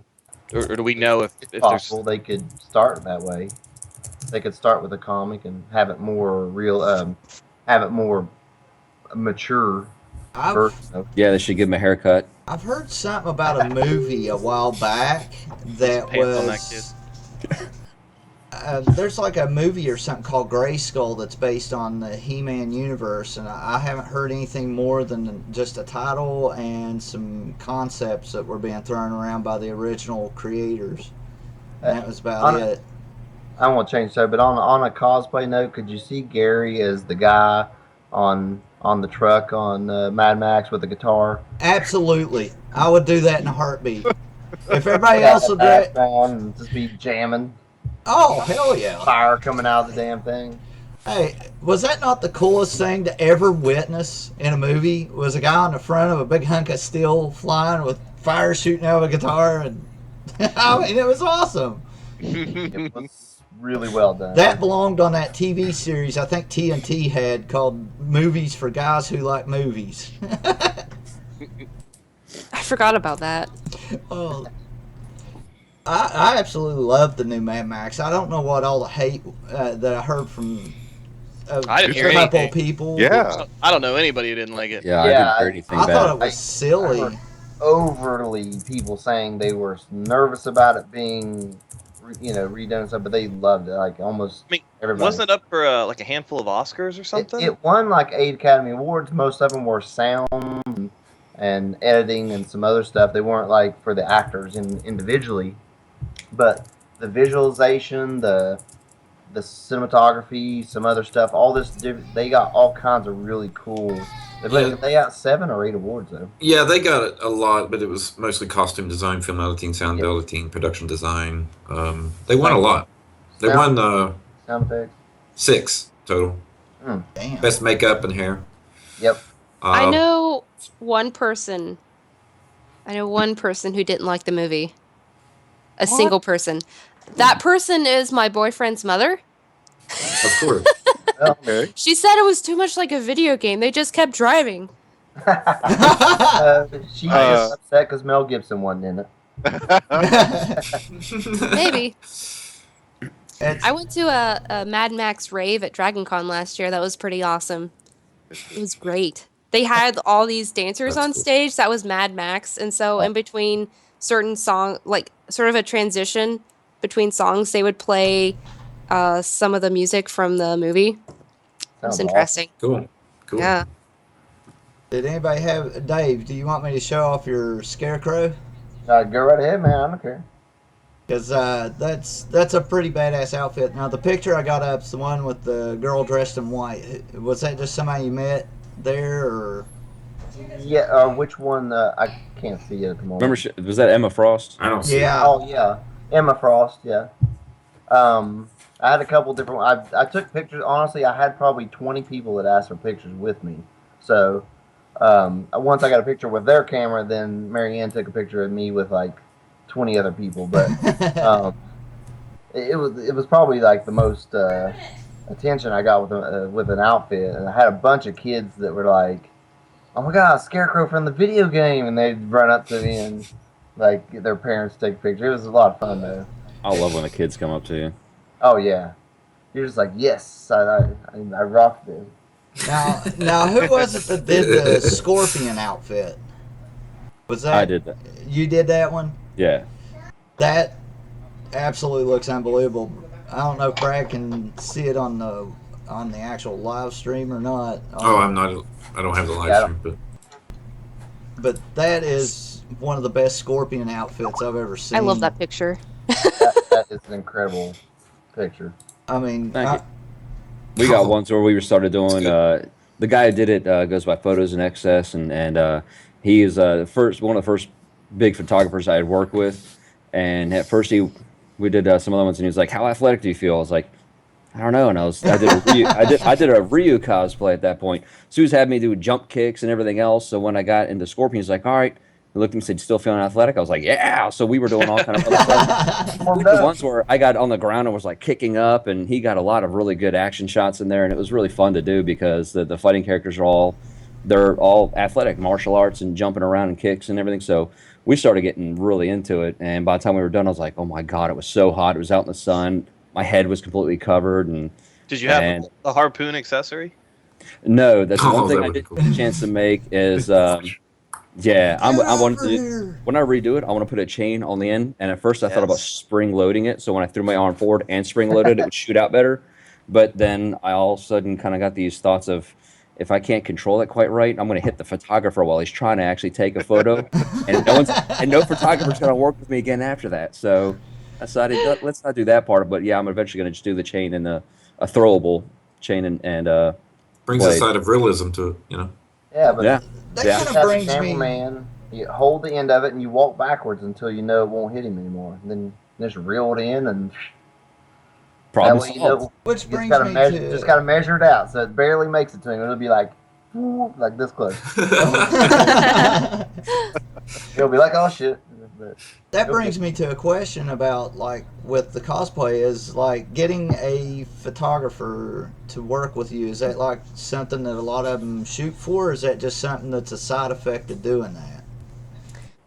or do we know if It's there's possible they could start that way. They could start with a comic and have it more real, have it more mature I've, version of. Yeah, they should give him a haircut. I've heard something about a movie a while back that Pants on that was. There's like a movie or something called Grayskull that's based on the He-Man universe, and I haven't heard anything more than just a title and some concepts that were being thrown around by the original creators. And that was about it. I don't want to change that, but on a cosplay note, could you see Gary as the guy on the truck on Mad Max with the guitar? Absolutely, I would do that in a heartbeat. If everybody else would do it, on and just be jamming, oh hell yeah! fire coming out of the damn thing. Hey, was that not the coolest thing to ever witness in a movie? Was a guy on the front of a big hunk of steel flying with fire shooting out of a guitar, and I mean, it was awesome. It was really well done. That belonged on that TV series I think TNT had called Movies for Guys Who Like Movies. I forgot about that. Oh, I absolutely love the new Mad Max. I don't know what all the hate that I heard from I didn't hear a couple anything. people. Yeah. I don't know anybody who didn't like it. Yeah, I Yeah, didn't hear anything I bad. thought it was I silly. heard overly people saying they were nervous about it being, redone and stuff, but they loved it. Like almost I mean, everybody. wasn't it up for like a handful of Oscars or something? It won like 8 Academy Awards. Most of them were sound and editing and some other stuff. They weren't like for the actors individually, but the visualization, the cinematography, some other stuff, all this. They got all kinds of really cool. They got 7 or 8 awards though. Yeah, they got a lot, but it was mostly costume design, film editing, sound editing, production design. They won a lot. They Sound- won Sound effects. 6 total. Damn. Best makeup and hair. Yep. I know one person. I know one person who didn't like the movie. A single person. That person is my boyfriend's mother. Of course. Okay. She said it was too much like a video game. They just kept driving. She was upset because Mel Gibson wasn't in it. Maybe. It's- I went to a Mad Max rave at Dragon Con last year. That was pretty awesome. It was great. They had all these dancers That's on cool. stage. That was Mad Max. And so in between certain song, like sort of a transition between songs, they would play some of the music from the movie. It was Sounds interesting. Cool. Cool. Yeah. Did anybody have Dave? Do you want me to show off your scarecrow? awesome. Go right ahead, man. I don't care. Because that's a pretty badass outfit. Now the picture I got up's the one with the girl dressed in white. Was that just somebody you met there, or? Yeah. Which one? I can't see it at the moment. Remember, was that Emma Frost? I don't see it. Yeah. Oh yeah, Emma Frost. Yeah. I had a couple different. I took pictures. Honestly, I had probably 20 people that asked for pictures with me. So, once I got a picture with their camera, then Marianne took a picture of me with like 20 other people. But it was probably like the most attention I got with an outfit, and I had a bunch of kids that were like, "Oh my God, Scarecrow from the video game!" and they'd run up to me and like get their parents to take a picture. It was a lot of fun though. I love when the kids come up to you. Oh yeah, you're just like, yes, I rocked it. Now, who was it that did the scorpion outfit? Was that I did that. You did that one? Yeah. That absolutely looks unbelievable. I don't know if Brad can see it on the on the actual live stream or not. Oh, I'm not. I don't have the live stream, but that is one of the best Scorpion outfits I've ever seen. I love that picture. That is an incredible picture. I mean, we got ones where we started doing. The guy who did it goes by Photos in Excess, and he is one of the first big photographers I had worked with. And at first we did some other ones, and he was like, "How athletic do you feel?" I was like, "I don't know." And I did a Ryu cosplay at that point. Sue's had me do jump kicks and everything else. So when I got into Scorpion, he's like, "All right." He looked at me and said, "Still feeling athletic?" I was like, "Yeah." So we were doing all kind of other stuff. The ones where I got on the ground and was like kicking up, and he got a lot of really good action shots in there, and it was really fun to do because the fighting characters are they're all athletic, martial arts and jumping around and kicks and everything. So we started getting really into it, and by the time we were done, I was like, "Oh my god, it was so hot! It was out in the sun. My head was completely covered." And did you have a harpoon accessory? No, that's one thing I didn't get a chance to make is. Yeah, I wanted to. When I redo it, I want to put a chain on the end. And at first, I thought about spring loading it, so when I threw my arm forward and spring loaded, it would shoot out better. But then I all of a sudden kind of got these thoughts of, if I can't control it quite right, I'm going to hit the photographer while he's trying to actually take a photo, and no photographer's going to work with me again after that. So I decided let's not do that part. But yeah, I'm eventually going to just do the chain and a throwable chain and brings a side of realism to it, you know. Yeah, but that kind of brings me. Man, you hold the end of it and you walk backwards until you know it won't hit him anymore. And then just reel it in and. Problem solved. Which brings me to. Just got to measure it out, so it barely makes it to him. It'll be like this close. He'll be like, "Oh shit." But that brings me to a question about, like, with the cosplay, is like getting a photographer to work with you. Is that like something that a lot of them shoot for, or is that just something that's a side effect of doing that?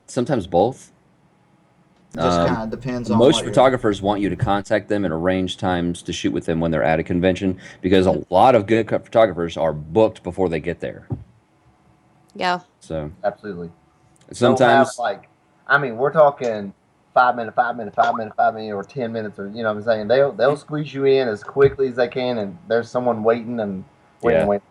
Sometimes both. Just kind of depends on. Most photographers want you to contact them and arrange times to shoot with them when they're at a convention, because a lot of good photographers are booked before they get there. Yeah. So absolutely. Sometimes, we're talking 5 minute, or 10 minutes, or you know what I'm saying. They'll squeeze you in as quickly as they can, and there's someone waiting and waiting.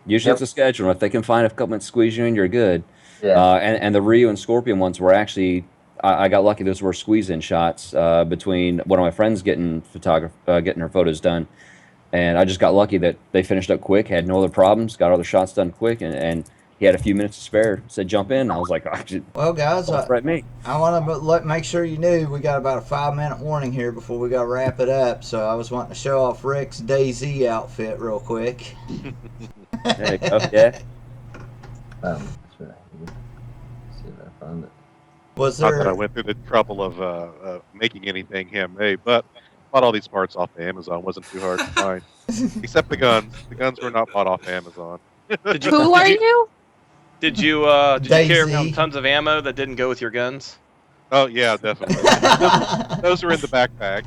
Usually it's a schedule. If they can find a couple minutes to squeeze you in, you're good. Yeah. And the Ryu and Scorpion ones were actually. I got lucky. Those were squeeze-in shots between one of my friends getting her photos done, and I just got lucky that they finished up quick, had no other problems, got all the shots done quick, and he had a few minutes to spare. Said jump in. I was like, well, guys, I want to make sure you knew we got about a 5-minute warning here before we got to wrap it up. So I was wanting to show off Rick's DayZ outfit real quick. There you go. Yeah. That's right. See if I found it. Not that I went through the trouble of making anything handmade, but bought all these parts off of Amazon. Wasn't too hard to find, except the guns. The guns were not bought off Amazon. Who are you? Did you carry around tons of ammo that didn't go with your guns? Oh yeah, definitely. Those are in the backpack.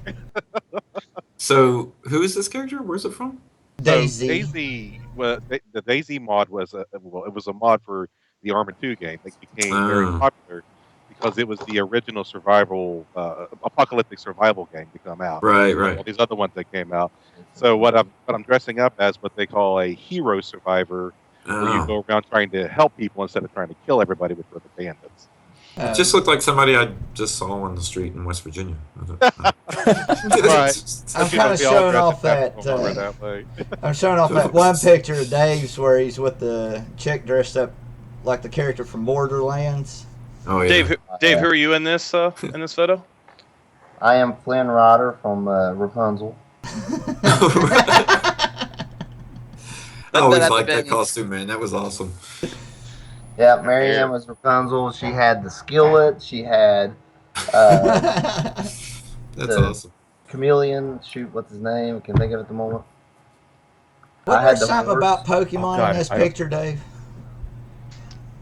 So who is this character? Where's it from? DayZ. DayZ. Well, the DayZ mod was it was a mod for the Arma 2 game that became very popular because it was the original survival, apocalyptic survival game to come out. Right. All these other ones that came out. So what I'm dressing up as what they call a hero survivor, where you go around trying to help people instead of trying to kill everybody with the bandits. It just looked like somebody I just saw on the street in West Virginia. Right. I'm kind of showing off that. I'm showing off that one picture of Dave's where he's with the chick dressed up like the character from Borderlands. Oh yeah. Dave, who are you in this photo? I am Flynn Rider from Rapunzel. I always liked that costume, man. That was awesome. Yeah, Marianne was Rapunzel. She had the skillet. She had That's awesome. chameleon. Shoot, what's his name? I can't think of it at the moment. Wasn't there something about Pokemon in this picture, Dave?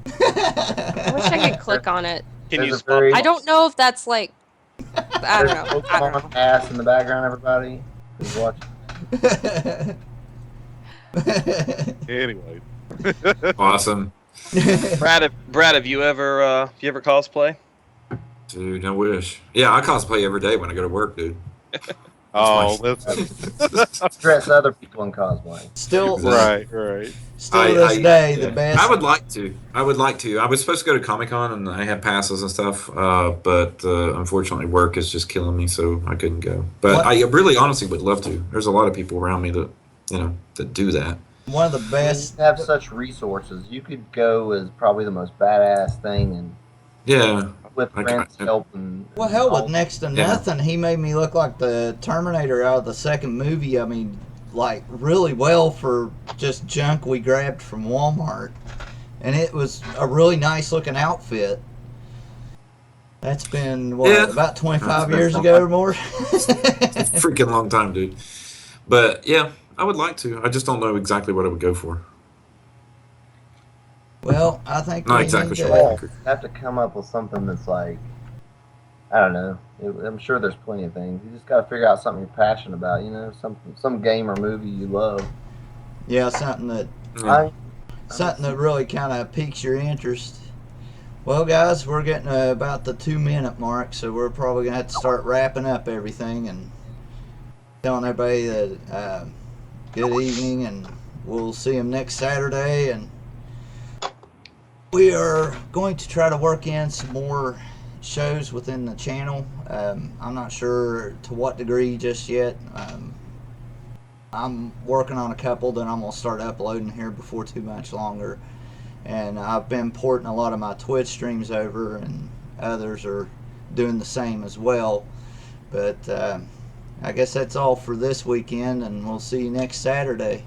I wish I could click on it. Can you I don't know if that's like. I don't know. Pokemon ass in the background, everybody. Who's watching? Anyway. Awesome. Brad, have you ever cosplay? Dude, I wish. Yeah, I cosplay every day when I go to work, dude. Oh, That's listen. Dress other people in cosplay. Still, Right, right. still to this day, the yeah. best. I would like to. I would like to. I was supposed to go to Comic-Con and I had passes and stuff, but unfortunately work is just killing me, so I couldn't go. But What? I really honestly would love to. There's a lot of people around me that, that do that. One of the You best. have such resources. You could go as probably the most badass thing, and Yeah. with I- friends I- helping. Well, hell, with all- next to Yeah. nothing, he made me look like the Terminator out of the second movie. I mean, like, really well for just junk we grabbed from Walmart. And it was a really nice looking outfit. That's been, what, Yeah. about 25 That's years been ago fun. or more? Freaking long time, dude. But yeah, I would like to. I just don't know exactly what I would go for. Well, I think Not we exactly need sure. to, Well, have to come up with something that's like, I don't know. I'm sure there's plenty of things. You just got to figure out something you're passionate about. Some game or movie you love. yeah, something that Yeah. something that really kind of piques your interest. Well, guys, we're getting about the 2-minute mark, so we're probably gonna have to start wrapping up everything and telling everybody that good evening, and we'll see them next Saturday. And we are going to try to work in some more shows within the channel. I'm not sure to what degree just yet. I'm working on a couple that I'm going to start uploading here before too much longer. And I've been porting a lot of my Twitch streams over, and others are doing the same as well. But I guess that's all for this weekend, and we'll see you next Saturday.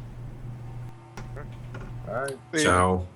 All right. See ya. Ciao.